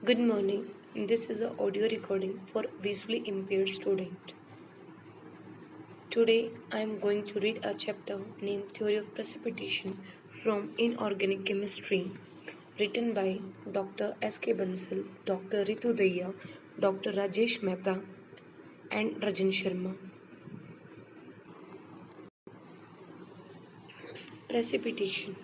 Good morning. This is an audio recording for visually impaired student. Today I am going to read a chapter named Theory of Precipitation from Inorganic Chemistry, written by Dr.S.K. Bansal, Dr.Ritu Dahiya, Dr. Rajesh Mehta, and Rajan Sharma. Precipitation.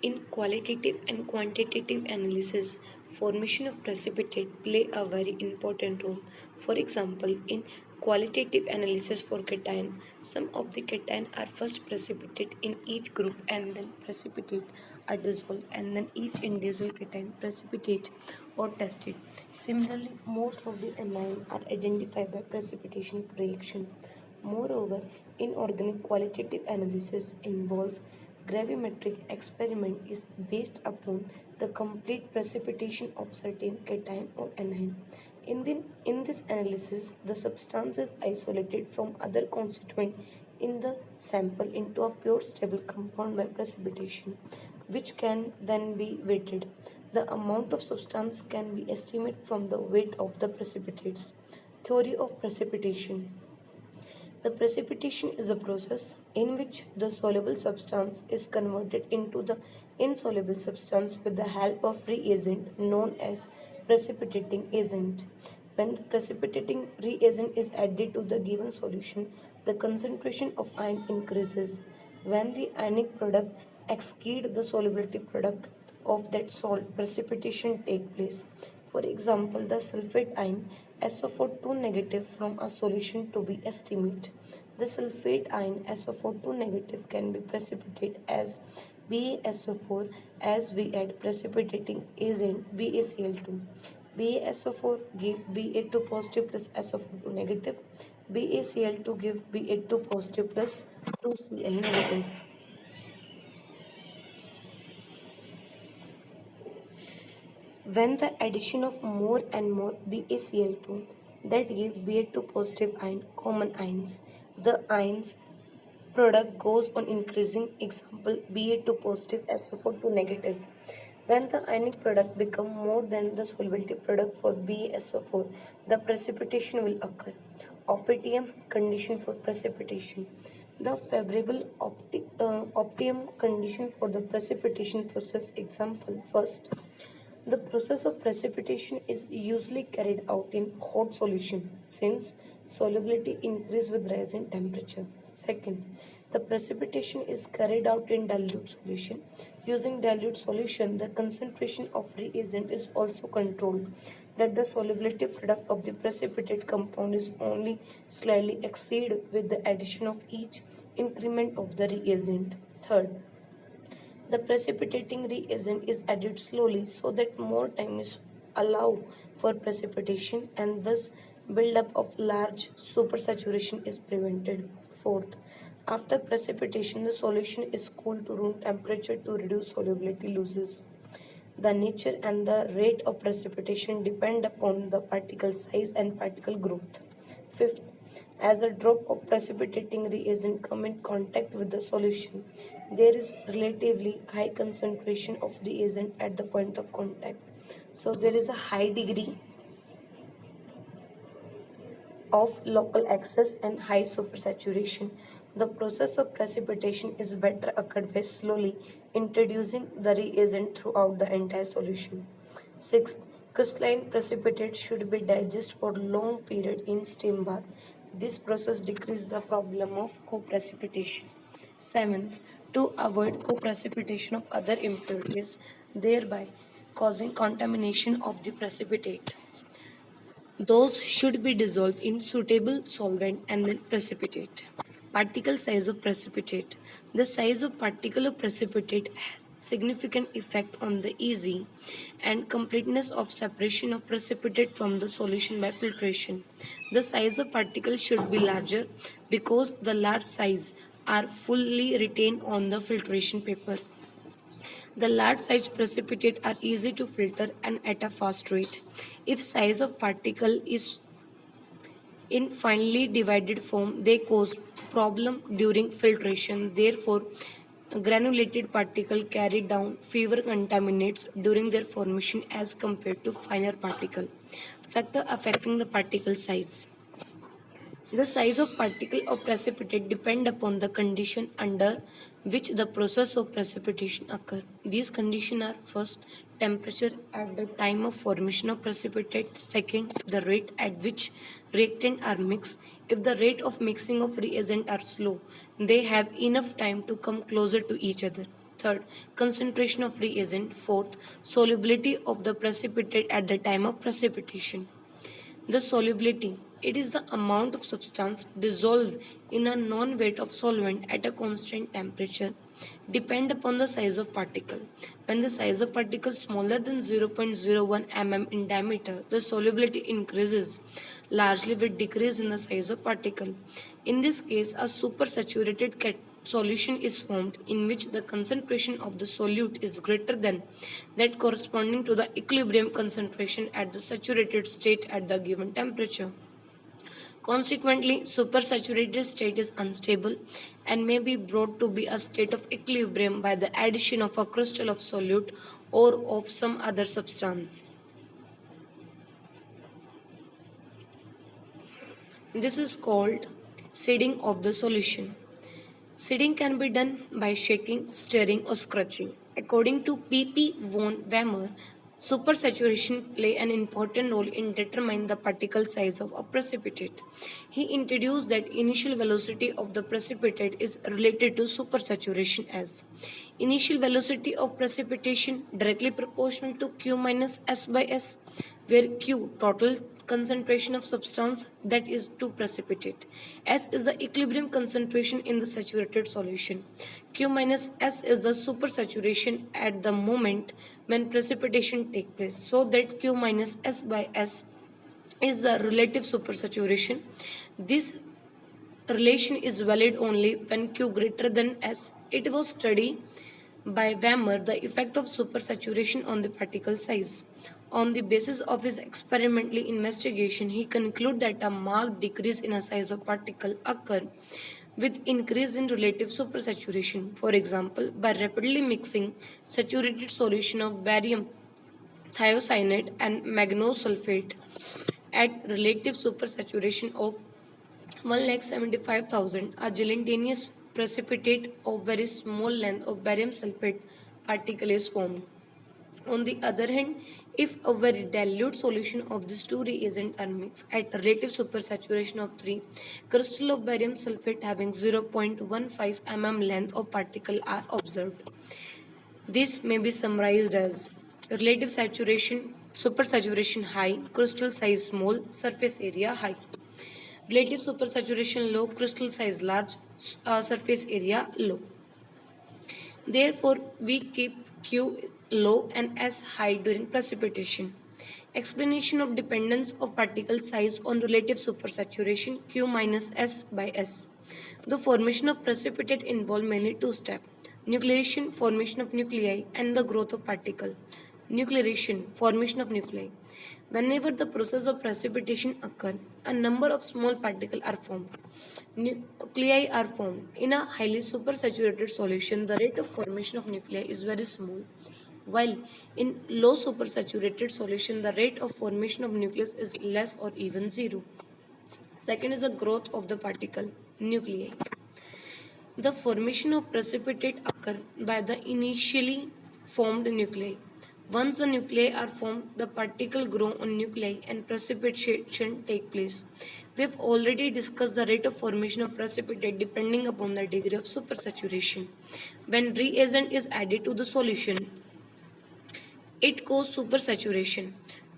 In qualitative and quantitative analysis, formation of precipitate play a very important role. For example, in qualitative analysis for cation, some of the cation are first precipitate in each group and then precipitate are dissolved and then each individual cation precipitate or tested. Similarly, most of the anion are identified by precipitation reaction. Moreover, inorganic qualitative analysis involves gravimetric experiment is based upon the complete precipitation of certain cation or anion. In this analysis, the substance is isolated from other constituent in the sample into a pure stable compound by precipitation, which can then be weighted. The amount of substance can be estimated from the weight of the precipitates. Theory of precipitation. The precipitation is a process in which the soluble substance is converted into the insoluble substance with the help of free agent known as precipitating agent. When the precipitating reagent is added to the given solution, the concentration of ion increases. When the ionic product exceeds the solubility product of that salt, precipitation takes place. For example, the sulfate ion SO4 2 negative from a solution to be estimated. The sulfate ion SO4 2 negative can be precipitated as BaSO4 as we add precipitating agent BaCl2. BaSO4 give Ba2 positive plus SO4 2 negative. BaCl2 give Ba2 positive plus 2Cl negative. When the addition of more and more BaCl2 that give Ba2 positive ion common ions, the ions product goes on increasing. Example Ba2 positive SO4 2 negative. When the ionic product become more than the solubility product for BaSO4, the precipitation will occur. Optimum condition for precipitation. The favorable optimum condition for the precipitation process. Example first, the process of precipitation is usually carried out in hot solution since solubility increases with rise in temperature. Second, the precipitation is carried out in dilute solution. Using dilute solution, the concentration of reagent is also controlled that the solubility product of the precipitate compound is only slightly exceed with the addition of each increment of the reagent. Third, the precipitating reagent is added slowly so that more time is allowed for precipitation and thus buildup of large supersaturation is prevented. Fourth, after precipitation, the solution is cooled to room temperature to reduce solubility losses. The nature and the rate of precipitation depend upon the particle size and particle growth. Fifth, as a drop of precipitating reagent come in contact with the solution, there is relatively high concentration of reagent at the point of contact. So there is a high degree of local access and high supersaturation. The process of precipitation is better occurred by slowly introducing the reagent throughout the entire solution. Sixth, crystalline precipitate should be digested for long period in steam bath. This process decreases the problem of co-precipitation. Seventh, to avoid co-precipitation of other impurities, thereby causing contamination of the precipitate. Those should be dissolved in suitable solvent and then precipitate. Particle size of precipitate. The size of particle of precipitate has significant effect on the easy and completeness of separation of precipitate from the solution by filtration. The size of particles should be larger because the large size are fully retained on the filtration paper. The large size precipitate are easy to filter and at a fast rate. If size of particle is in finely divided form, they cause problem during filtration. Therefore, granulated particle carry down fewer contaminants during their formation as compared to finer particle. Factor affecting the particle size. The size of particle of precipitate depend upon the condition under which the process of precipitation occur. These conditions are first, temperature at the time of formation of precipitate, second, the rate at which reactant are mixed. If the rate of mixing of reagent are slow, they have enough time to come closer to each other. Third, concentration of reagent. Fourth, solubility of the precipitate at the time of precipitation. The solubility. It is the amount of substance dissolved in a non-weight of solvent at a constant temperature. Depend upon the size of particle. When the size of particle is smaller than 0.01 mm in diameter, the solubility increases, largely with decrease in the size of particle. In this case, a supersaturated solution is formed in which the concentration of the solute is greater than that corresponding to the equilibrium concentration at the saturated state at the given temperature. Consequently, supersaturated state is unstable and may be brought to be a state of equilibrium by the addition of a crystal of solute or of some other substance. This is called seeding of the solution. Seeding can be done by shaking, stirring, or scratching. According to P.P. von Wemmer, supersaturation play an important role in determining the particle size of a precipitate. He introduced that initial velocity of the precipitate is related to supersaturation as initial velocity of precipitation directly proportional to Q minus S by S, where Q total concentration of substance that is to precipitate. S is the equilibrium concentration in the saturated solution. Q minus S is the supersaturation at the moment when precipitation takes place. So that Q minus S by S is the relative supersaturation. This relation is valid only when Q greater than S. It was studied by Wemmer the effect of supersaturation on the particle size. On the basis of his experimental investigation, he concluded that a marked decrease in the size of particle occur with increase in relative supersaturation. For example, by rapidly mixing saturated solution of barium thiocyanate and magnosulfate at relative supersaturation of 1,75,000, a gelatinous precipitate of very small length of barium sulfate particle is formed. On the other hand, if a very dilute solution of these two reagents are mixed at a relative supersaturation of 3, crystal of barium sulfate having 0.15 mm length of particle are observed. This may be summarized as relative saturation, supersaturation high, crystal size small, surface area high. Relative supersaturation low, crystal size large, surface area low. Therefore, we keep Q low and S high during precipitation. Explanation of dependence of particle size on relative supersaturation Q minus S by S. The formation of precipitate involve mainly two steps: nucleation, formation of nuclei, and the growth of particle. Nucleation, formation of nuclei. Whenever the process of precipitation occurs, a number of small particles are formed. Nuclei are formed. In a highly supersaturated solution, the rate of formation of nuclei is very small, while in low supersaturated solution, the rate of formation of nucleus is less or even zero. Second is the growth of the particle, nuclei. The formation of precipitate occur by the initially formed nuclei. Once the nuclei are formed, the particle grow on nuclei and precipitation take place. We have already discussed the rate of formation of precipitate depending upon the degree of supersaturation. When reagent is added to the solution, it causes supersaturation.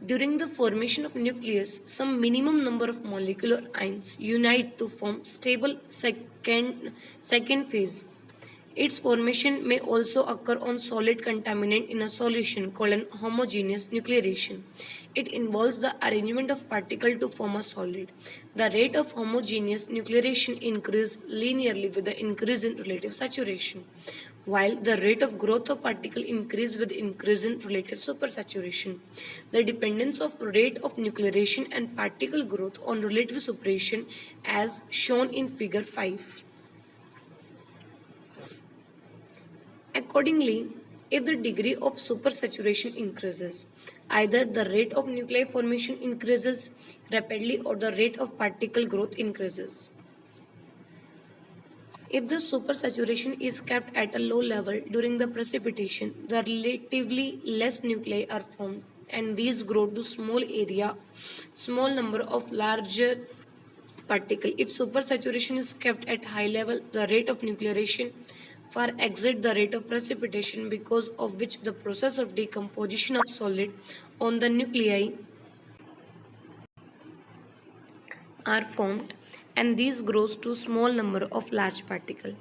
During the formation of nucleus, some minimum number of molecular ions unite to form stable second phase. Its formation may also occur on solid contaminant in a solution called an homogeneous nucleation. It involves the arrangement of particles to form a solid. The rate of homogeneous nucleation increases linearly with the increase in relative saturation, while the rate of growth of particle increase with increase in relative supersaturation. The dependence of rate of nucleation and particle growth on relative supersaturation as shown in figure 5. Accordingly, if the degree of supersaturation increases, either the rate of nuclei formation increases rapidly or the rate of particle growth increases. If the supersaturation is kept at a low level during the precipitation, the relatively less nuclei are formed and these grow to small number of larger particle. If supersaturation is kept at high level, the rate of nuclearization far exceeds the rate of precipitation, because of which the process of decomposition of solid on the nuclei are formed and these grows to small number of large particles.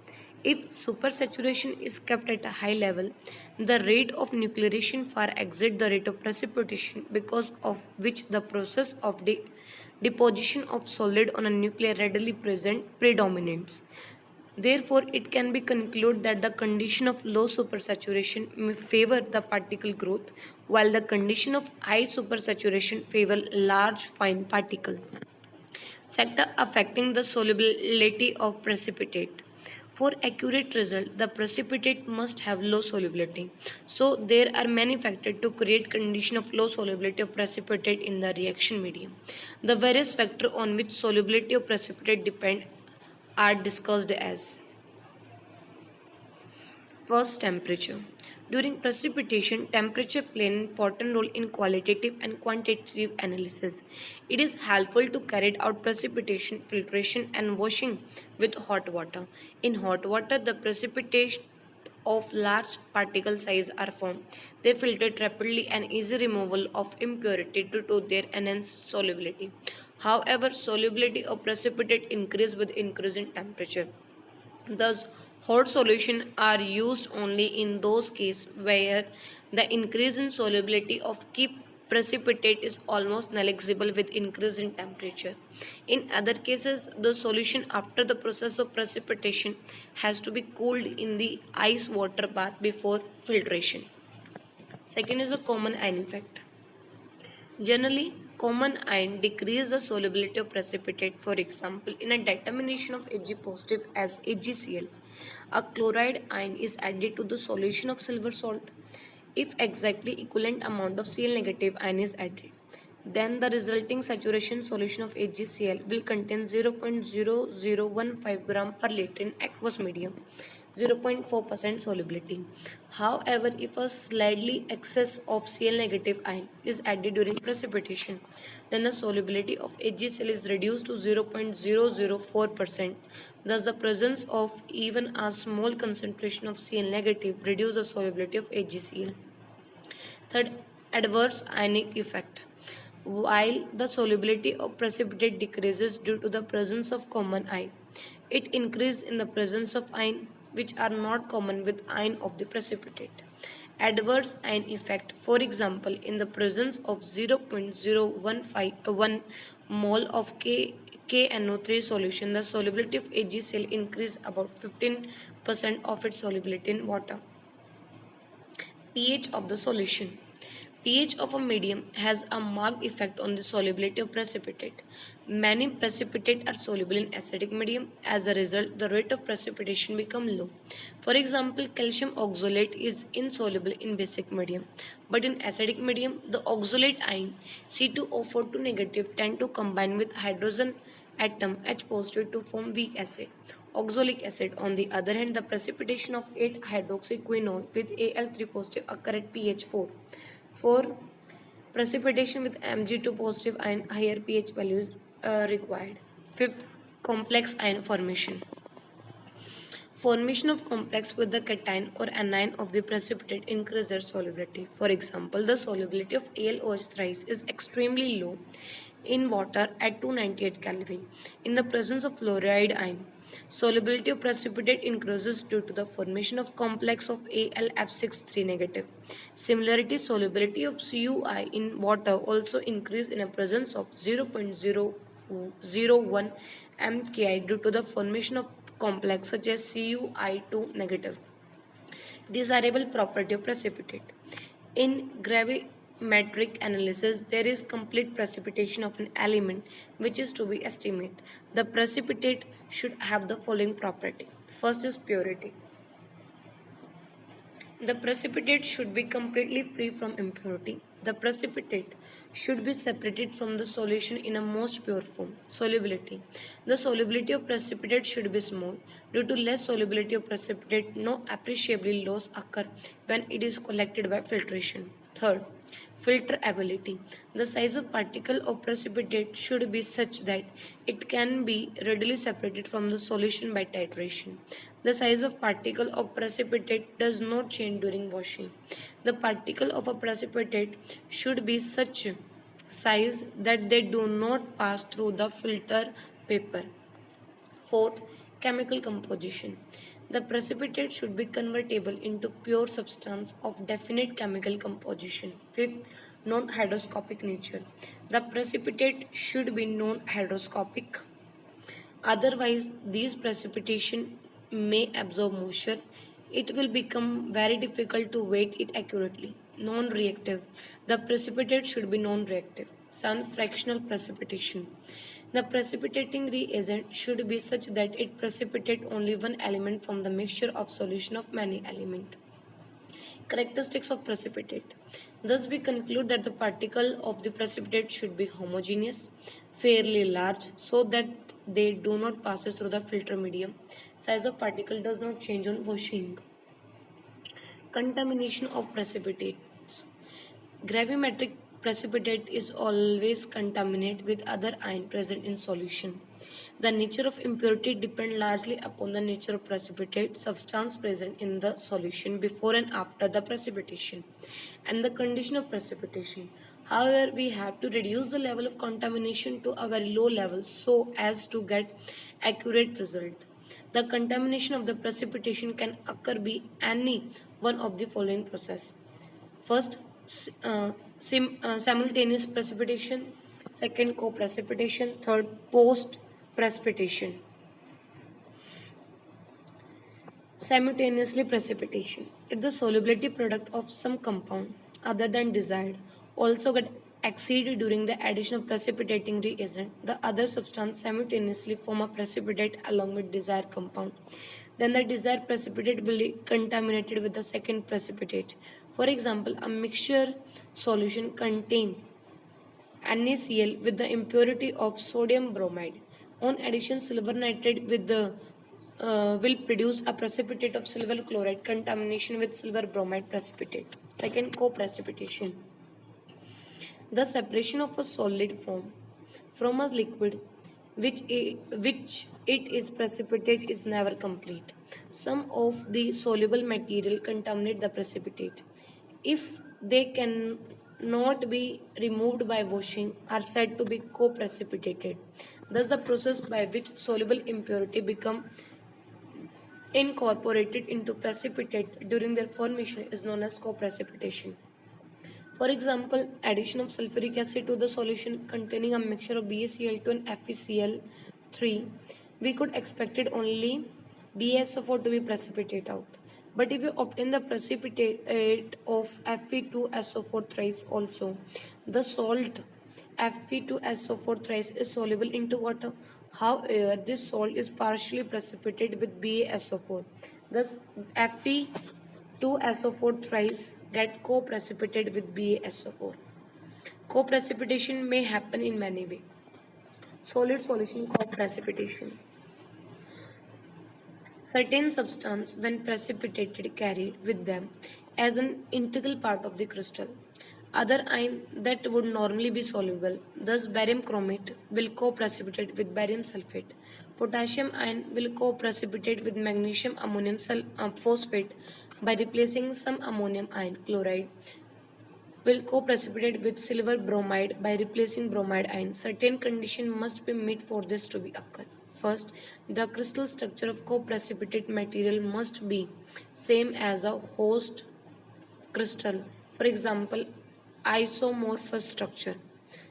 If supersaturation is kept at a high level, the rate of nuclearization far exceeds the rate of precipitation, because of which the process of deposition of solid on a nuclei readily present predominates. Therefore, it can be concluded that the condition of low supersaturation may favor the particle growth, while the condition of high supersaturation favor large fine particle. Factor affecting the solubility of precipitate. For accurate result, the precipitate must have low solubility. So there are many factors to create condition of low solubility of precipitate in the reaction medium. The various factors on which solubility of precipitate depend are discussed as: first, temperature. During precipitation, temperature plays an important role in qualitative and quantitative analysis. It is helpful to carry out precipitation, filtration, and washing with hot water. In hot water, the precipitation of large particle size are formed. They filtrate rapidly and easy removal of impurity due to their enhanced solubility. However, solubility of precipitate increase with increasing temperature. Thus, hot solutions are used only in those cases where the increase in solubility of key precipitate is almost negligible with increase in temperature. In other cases, the solution after the process of precipitation has to be cooled in the ice water bath before filtration. Second is the common ion effect. Generally, common ion decrease the solubility of precipitate. For example, in a determination of Ag positive as AgCl, a chloride ion is added to the solution of silver salt. If exactly equivalent amount of Cl negative ion is added, then the resulting saturation solution of AgCl will contain 0.0015 gram per liter in aqueous medium, 0.4% solubility. However, if a slightly excess of Cl negative ion is added during precipitation, then the solubility of AgCl is reduced to 0.004%. Thus, the presence of even a small concentration of Cl negative reduces the solubility of AgCl. Third, adverse ionic effect. While the solubility of precipitate decreases due to the presence of common ion, it increases in the presence of ion which are not common with ion of the precipitate. Adverse ion effect, for example, in the presence of 0.0151 mole of KNO3 solution, the solubility of AgCl increase about 15% of its solubility in water. pH of the solution. pH of a medium has a marked effect on the solubility of precipitate. Many precipitate are soluble in acidic medium. As a result, the rate of precipitation becomes low. For example, calcium oxalate is insoluble in basic medium, but in acidic medium, the oxalate ion C2O42 negative tend to combine with hydrogen atom H positive to form weak acid. Oxalic acid. On the other hand, the precipitation of 8-hydroxyquinone with Al3 positive occur at pH 4. For precipitation with Mg2 positive ion, higher pH values required. Fifth, complex ion formation. Formation of complex with the cation or anion of the precipitate increase their solubility. For example, the solubility of AlOH thrice is extremely low in water at 298 Kelvin. In the presence of fluoride ion, solubility of precipitate increases due to the formation of complex of AlF63 negative. Similarly, solubility of CuI in water also increase in a presence of 0.001 mki due to the formation of complex such as CuI2 negative. Desirable property of precipitate. In gravimetric analysis, there is complete precipitation of an element which is to be estimated. The precipitate should have the following property. First is purity. The precipitate should be completely free from impurity. The precipitate should be separated from the solution in a most pure form. Solubility. The solubility of precipitate should be small. Due to less solubility of precipitate, no appreciable loss occur when it is collected by filtration. Third, filter ability. The size of particle of precipitate should be such that it can be readily separated from the solution by titration. The size of particle of precipitate does not change during washing. The particle of a precipitate should be such size that they do not pass through the filter paper. Fourth, chemical composition. The precipitate should be convertible into pure substance of definite chemical composition. Fifth, non-hygroscopic nature. The precipitate should be non-hygroscopic. Otherwise, these precipitation may absorb moisture. It will become very difficult to weight it accurately. Non-reactive. The precipitate should be non-reactive. Sun fractional precipitation. The precipitating reagent should be such that it precipitate only one element from the mixture of solution of many elements. Characteristics of precipitate. Thus, we conclude that the particle of the precipitate should be homogeneous, fairly large, so that they do not pass through the filter medium. Size of particle does not change on washing. Contamination of precipitates. Gravimetric precipitate is always contaminated with other ion present in solution. The nature of impurity depends largely upon the nature of precipitate substance present in the solution before and after the precipitation and the condition of precipitation. However, we have to reduce the level of contamination to a very low level so as to get accurate result. The contamination of the precipitation can occur by any one of the following process. First, simultaneous precipitation. Second, co-precipitation. Third, post-precipitation. Simultaneously precipitation. If the solubility product of some compound other than desired also get exceeded during the addition of precipitating reagent, the other substance simultaneously form a precipitate along with desired compound. Then the desired precipitate will be contaminated with the second precipitate. For example, a mixture solution contain NaCl with the impurity of sodium bromide. On addition, silver nitrate with the will produce a precipitate of silver chloride contamination with silver bromide precipitate. Second, co-precipitation. The separation of a solid form from a liquid which it is precipitate is never complete. Some of the soluble material contaminate the precipitate. If they can not be removed by washing are said to be co-precipitated. Thus the process by which soluble impurity become incorporated into precipitate during their formation is known as co-precipitation. For example, addition of sulfuric acid to the solution containing a mixture of BaCl2 and FeCl3, we could expect it only BaSO4 to be precipitate out. But if you obtain the precipitate of Fe2SO4 thrice also, the salt Fe2SO4 thrice is soluble into water. However, this salt is partially precipitated with BaSO4. Thus, Fe2SO4 thrice get co-precipitated with BaSO4. Co-precipitation may happen in many ways. Solid solution co-precipitation. Certain substance when precipitated carried with them as an integral part of the crystal. Other ion that would normally be soluble, thus barium chromate will co-precipitate with barium sulfate. Potassium ion will co-precipitate with magnesium ammonium phosphate by replacing some ammonium ion. Chloride will co-precipitate with silver bromide by replacing bromide ion. Certain conditions must be met for this to be occur. First, the crystal structure of co-precipitate material must be same as a host crystal. For example, isomorphous structure.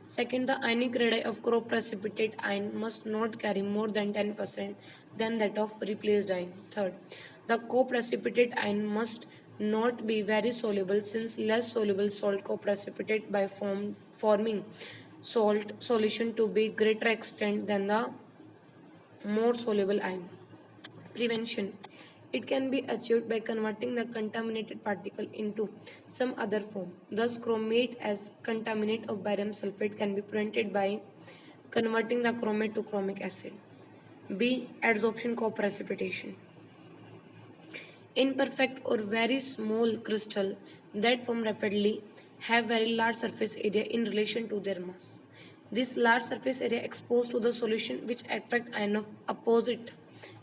Second, the ionic radii of co-precipitate ion must not carry more than 10% than that of replaced ion. Third, the co-precipitate ion must not be very soluble since less soluble salt co-precipitate by forming salt solution to be greater extent than the more soluble ion. Prevention. It can be achieved by converting the contaminated particle into some other form. Thus, chromate as contaminate of barium sulfate can be prevented by converting the chromate to chromic acid. B. Adsorption co-precipitation. Imperfect or very small crystal that form rapidly have very large surface area in relation to their mass. This large surface area exposed to the solution which attract ion of opposite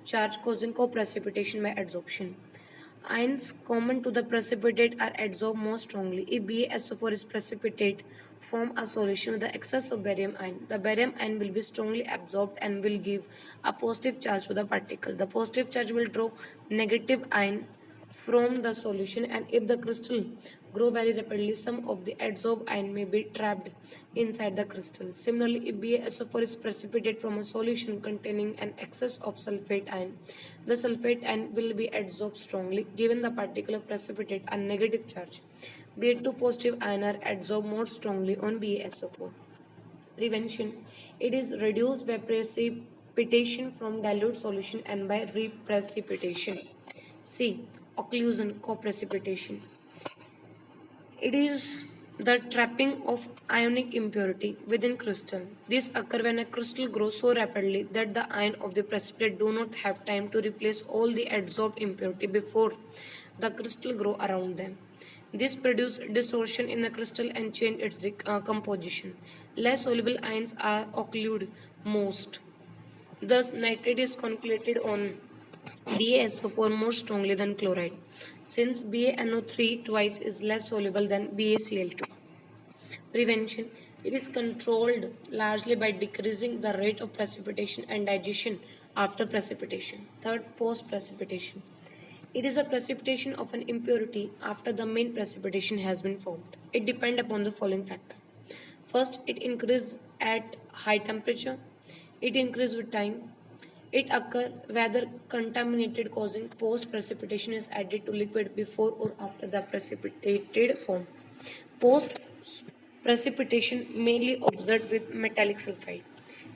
charge causing co-precipitation by adsorption. Ions common to the precipitate are adsorbed more strongly. If BaSO4 is precipitate, form a solution with the excess of barium ion. The barium ion will be strongly absorbed and will give a positive charge to the particle. The positive charge will draw negative ion from the solution, and if the crystal grow very rapidly, some of the adsorbed ion may be trapped inside the crystal. Similarly, if BaSO4 is precipitated from a solution containing an excess of sulfate ion, the sulfate ion will be adsorbed strongly, given the particular precipitate a negative charge. Ba2 positive ion are adsorbed more strongly on BaSO4. Prevention. It is reduced by precipitation from dilute solution and by reprecipitation. C. Occlusion co-precipitation. It is the trapping of ionic impurity within crystal. This occurs when a crystal grows so rapidly that the ion of the precipitate do not have time to replace all the adsorbed impurity before the crystal grow around them. This produces distortion in the crystal and change its composition. Less soluble ions are occlude most. Thus, nitrate is concreted on BaSO4 more strongly than chloride, since BaNO3 twice is less soluble than BaCl2. Prevention. It is controlled largely by decreasing the rate of precipitation and digestion after precipitation. Third, post-precipitation. It is a precipitation of an impurity after the main precipitation has been formed. It depends upon the following factor. First, it increases at high temperature. It increases with time. It occurs whether contaminated causing post precipitation is added to liquid before or after the precipitated form. Post precipitation mainly observed with metallic sulfide.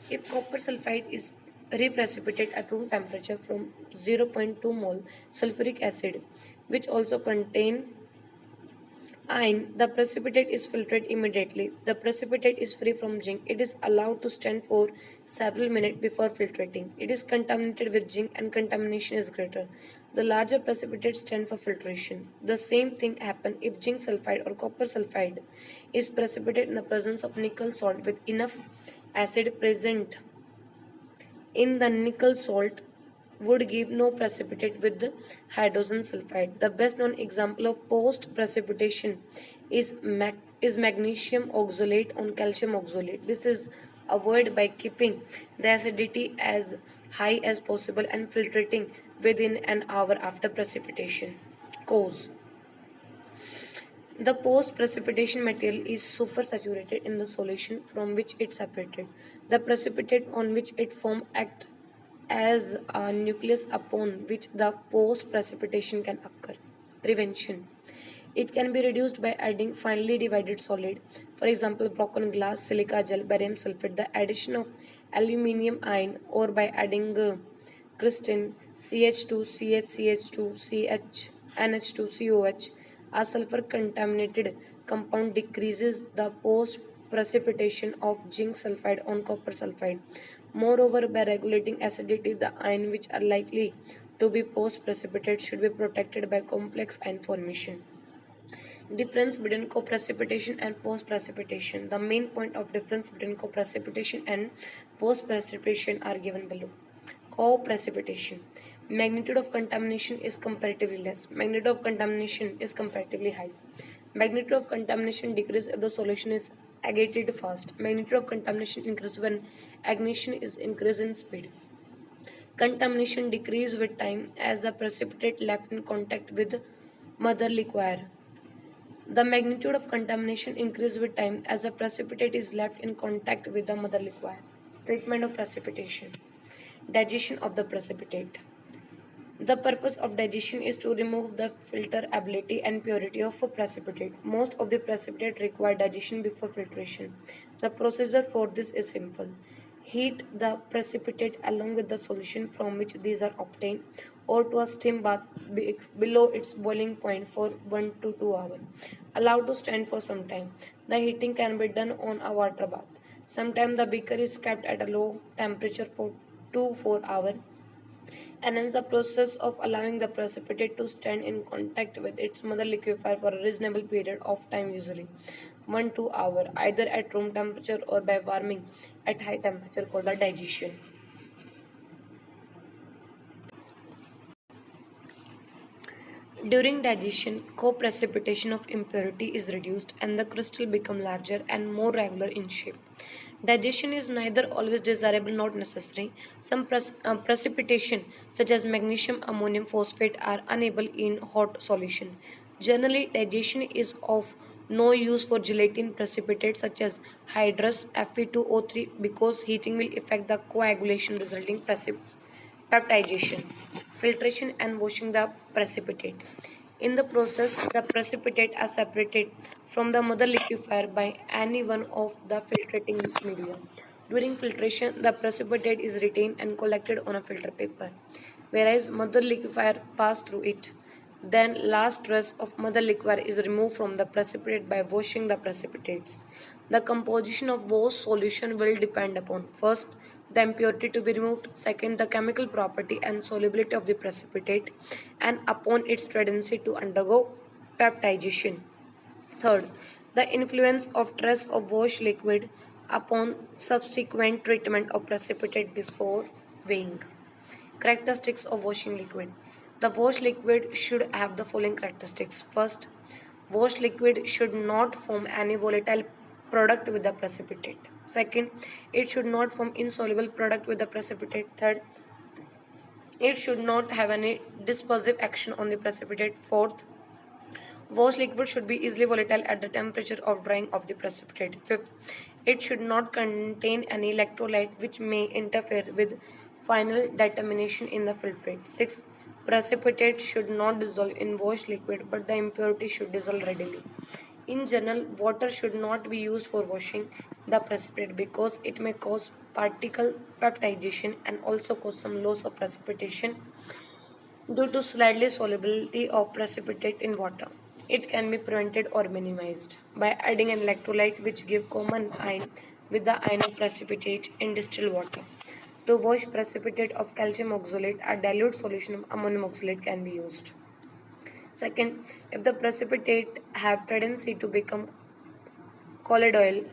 If copper sulfide is reprecipitate at room temperature from 0.2 mole sulfuric acid, which also contain iron, the precipitate is filtered immediately. The precipitate is free from zinc. It is allowed to stand for several minutes before filtrating. It is contaminated with zinc and contamination is greater. The larger precipitates stand for filtration. The same thing happens if zinc sulfide or copper sulfide is precipitated in the presence of nickel salt with enough acid present in the nickel salt would give no precipitate with the hydrogen sulfide. The best known example of post precipitation is magnesium oxalate on calcium oxalate. This is avoided by keeping the acidity as high as possible and filtrating within an hour after precipitation. Cause. The post-precipitation material is supersaturated in the solution from which it separated. The precipitate on which it formed act as a nucleus upon which the post-precipitation can occur. Prevention. It can be reduced by adding finely divided solid, for example, broken glass, silica gel, barium sulfate, the addition of aluminium ion, or by adding crystalline CH2, CH2, CH, NH2, COH. A sulfur contaminated compound decreases the post precipitation of zinc sulfide on copper sulfide. Moreover, by regulating acidity, the ions which are likely to be post precipitate should be protected by complex ion formation. Difference between co-precipitation and post-precipitation. The main point of difference between co-precipitation and post-precipitation are given below. Co-precipitation. Magnitude of contamination is comparatively less. Magnitude of contamination is comparatively high. Magnitude of contamination decreases if the solution is aggregated fast. Magnitude of contamination increases when ignition is increased in speed. Contamination decreases with time as the precipitate left in contact with mother liquor. The magnitude of contamination increases with time as the precipitate is left in contact with the mother liquor. Treatment of precipitation. Digestion of the precipitate. The purpose of digestion is to remove the filterability and purity of a precipitate. Most of the precipitate require digestion before filtration. The procedure for this is simple. Heat the precipitate along with the solution from which these are obtained or to a steam bath below its boiling point for 1 to 2 hours. Allow to stand for some time. The heating can be done on a water bath. Sometimes the beaker is kept at a low temperature for 2 4 hours and hence the process of allowing the precipitate to stand in contact with its mother liquefier for a reasonable period of time, usually 1 2 hour, either at room temperature or by warming at high temperature called the digestion. During digestion, co-precipitation of impurity is reduced and the crystal become larger and more regular in shape. Digestion is neither always desirable nor necessary. Some precipitation, such as magnesium ammonium phosphate, are unable in hot solution. Generally, digestion is of no use for gelatin precipitate such as hydrous Fe2O3 because heating will affect the coagulation resulting peptidation, filtration, and washing the precipitate. In the process, the precipitate are separated from the mother liquefier by any one of the filtrating media. During filtration, the precipitate is retained and collected on a filter paper, whereas mother liquefier pass through it. Then last trace of mother liquor is removed from the precipitate by washing the precipitates. The composition of both solution will depend upon first the impurity to be removed, second the chemical property and solubility of the precipitate, and upon its tendency to undergo peptidation. Third, the influence of trace of wash liquid upon subsequent treatment of precipitate before weighing. Characteristics of washing liquid. The wash liquid should have the following characteristics. First, wash liquid should not form any volatile product with the precipitate. Second, it should not form insoluble product with the precipitate. Third, it should not have any dispersive action on the precipitate. Fourth, wash liquid should be easily volatile at the temperature of drying of the precipitate. Fifth, it should not contain any electrolyte which may interfere with final determination in the filtrate. Sixth, precipitate should not dissolve in wash liquid but the impurity should dissolve readily. In general, water should not be used for washing the precipitate because it may cause particle peptidation and also cause some loss of precipitation due to slightly solubility of precipitate in water. It can be prevented or minimized by adding an electrolyte which give common ion with the ion of precipitate in distilled water. To wash precipitate of calcium oxalate, a dilute solution of ammonium oxalate can be used. Second, if the precipitate have tendency to become colloidal,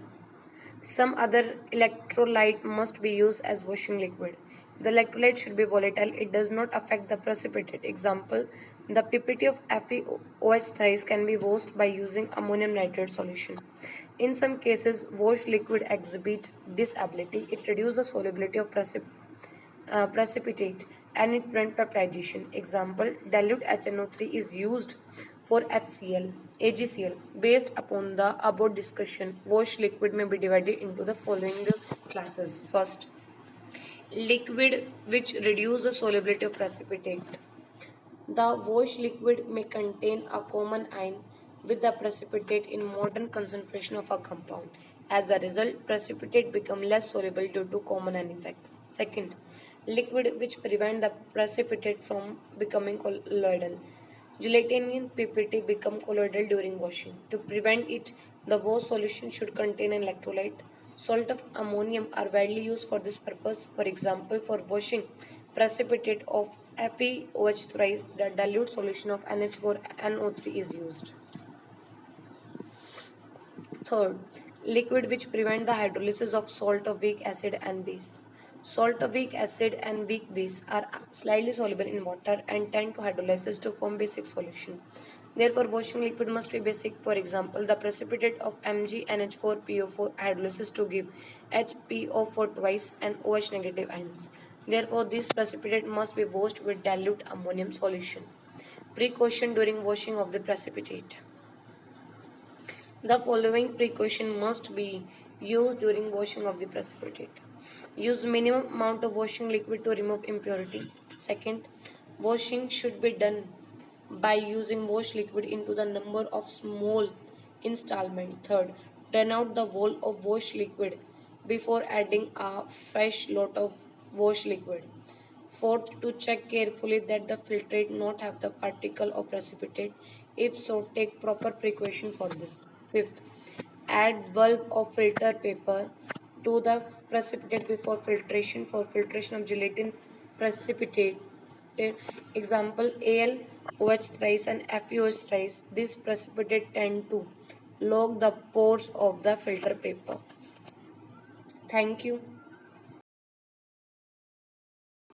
some other electrolyte must be used as washing liquid. The electrolyte should be volatile. It does not affect the precipitate. Example, the ppt of FeOH thrice can be washed by using ammonium nitrate solution. In some cases, washed liquid exhibit disability. It reduces the solubility of precipitate and it prevents peptidation. Example, dilute HNO3 is used for HCl, AgCl. Based upon the above discussion, wash liquid may be divided into the following classes. First, liquid which reduce the solubility of precipitate. The wash liquid may contain a common ion with the precipitate in modern concentration of a compound. As a result, precipitate become less soluble due to common ion effect. Second, liquid which prevent the precipitate from becoming colloidal. Gelatin PPT become colloidal during washing. To prevent it, the wash solution should contain an electrolyte. Salt of ammonium are widely used for this purpose. For example, for washing precipitate of FeOH thrice, the dilute solution of NH4NO3 is used. Third, liquid which prevent the hydrolysis of salt of weak acid and base. Salt of weak acid and weak base are slightly soluble in water and tend to hydrolysis to form basic solution. Therefore, washing liquid must be basic. For example, the precipitate of MgNH4PO4 hydrolysis to give HPO4 twice and OH negative ions. Therefore, this precipitate must be washed with dilute ammonium solution. Precaution during washing of the precipitate. The following precaution must be used during washing of the precipitate. Use minimum amount of washing liquid to remove impurity. Second, washing should be done by using wash liquid into the number of small installment. Third, turn out the whole of wash liquid before adding a fresh lot of wash liquid. Fourth, to check carefully that the filtrate not have the particle or precipitate. If so, take proper precaution for this. Fifth, add bulb of filter paper to the precipitate before filtration for filtration of gelatin precipitate. Example Al, OH thrice and FeOH thrice. This precipitate tend to log the pores of the filter paper. Thank you.